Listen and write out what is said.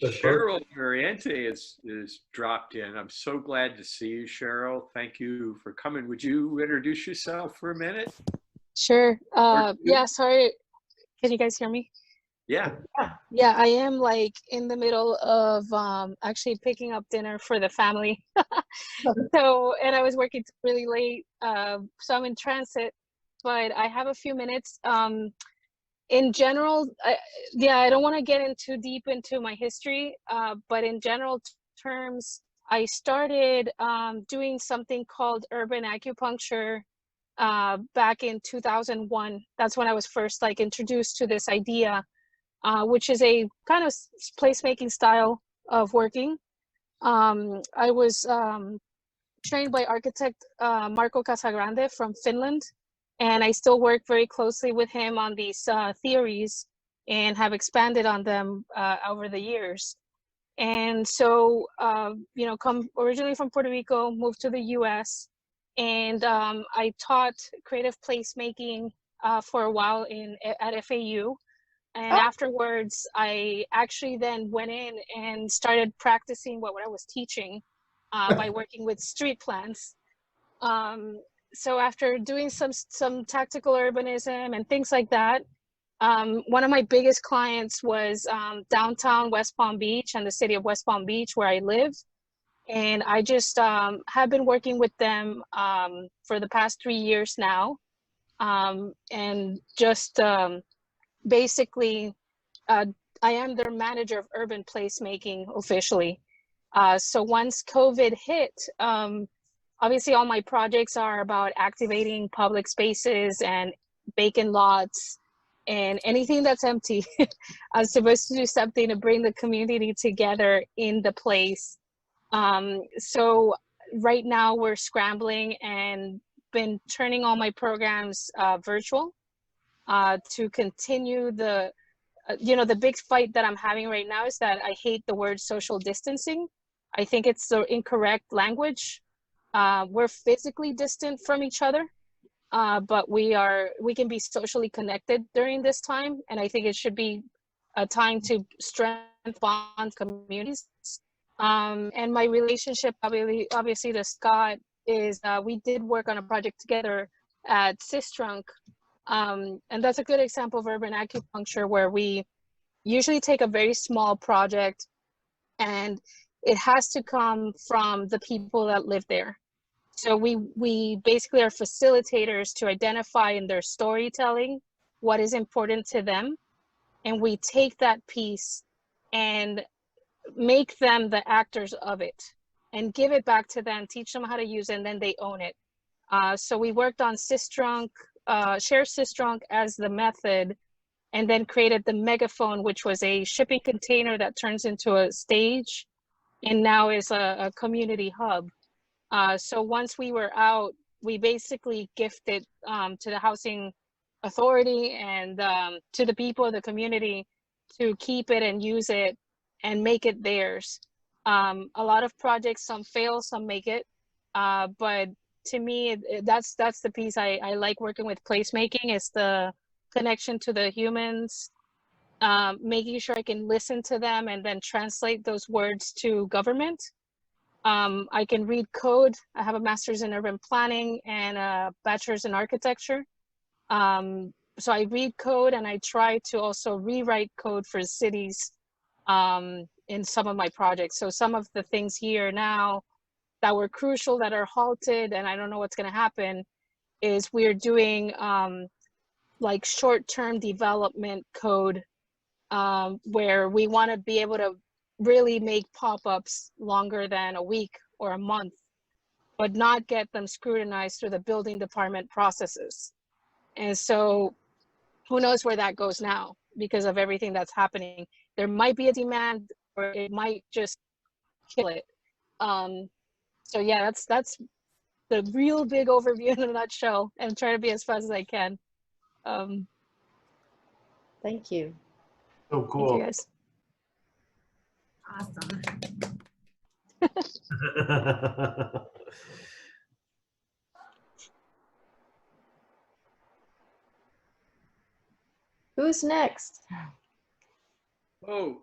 Sheryl Muriente is dropped in. I'm so glad to see you, Sheryl. Thank you for coming. Would you introduce yourself for a minute? Sure. Yeah, sorry. Can you guys hear me? Yeah. Yeah, I am like in the middle of actually picking up dinner for the family. So, and I was working really late, so I'm in transit, but I have a few minutes. In general, yeah, I don't want to get in too deep into my history, but in general terms, I started doing something called urban acupuncture back in 2001. That's when I was first like introduced to this idea, which is a kind of placemaking style of working. I was trained by architect Marco Casagrande from Finland, and I still work very closely with him on these theories and have expanded on them over the years. And so, you know, come originally from Puerto Rico, moved to the US, and I taught creative placemaking for a while at FAU. And afterwards, I actually then went in and started practicing what I was teaching by working with street plants. So after doing some tactical urbanism and things like that, one of my biggest clients was downtown West Palm Beach and the city of West Palm Beach, where I live. And I just have been working with them for the past 3 years now. And just basically, I am their manager of urban placemaking officially. So once COVID hit, obviously all my projects are about activating public spaces and vacant lots and anything that's empty. I was supposed to do something to bring the community together in the place. So right now we're scrambling and been turning all my programs virtual to continue the, you know, the big fight that I'm having right now is that I hate the word social distancing. I think it's the incorrect language. We're physically distant from each other, but we can be socially connected during this time. And I think it should be a time to strengthen bond communities. And my relationship, obviously to Scott, is we did work on a project together at Sistrunk. And that's a good example of urban acupuncture, where we usually take a very small project and it has to come from the people that live there. So we basically are facilitators to identify in their storytelling what is important to them. And we take that piece and make them the actors of it and give it back to them, teach them how to use it, and then they own it. So we worked on Sistrunk, share Sistrunk as the method, and then created the megaphone, which was a shipping container that turns into a stage and now is a community hub. So once we were out, we basically gifted to the housing authority and to the people of the community to keep it and use it and make it theirs. A lot of projects, some fail, some make it. But to me, that's the piece I like working with placemaking, is the connection to the humans, making sure I can listen to them and then translate those words to government. I can read code. I have a master's in urban planning and a bachelor's in architecture. So I read code and I try to also rewrite code for cities in some of my projects. So some of the things here now that were crucial that are halted and I don't know what's going to happen is we're doing like short-term development code where we want to be able to really make pop-ups longer than a week or a month, but not get them scrutinized through the building department processes. And so who knows where that goes now because of everything that's happening. There might be a demand or it might just kill it. So yeah, that's the real big overview in a nutshell, and try to be as fast as I can. Thank you. So cool. Thank you guys. Awesome. Who's next? Oh,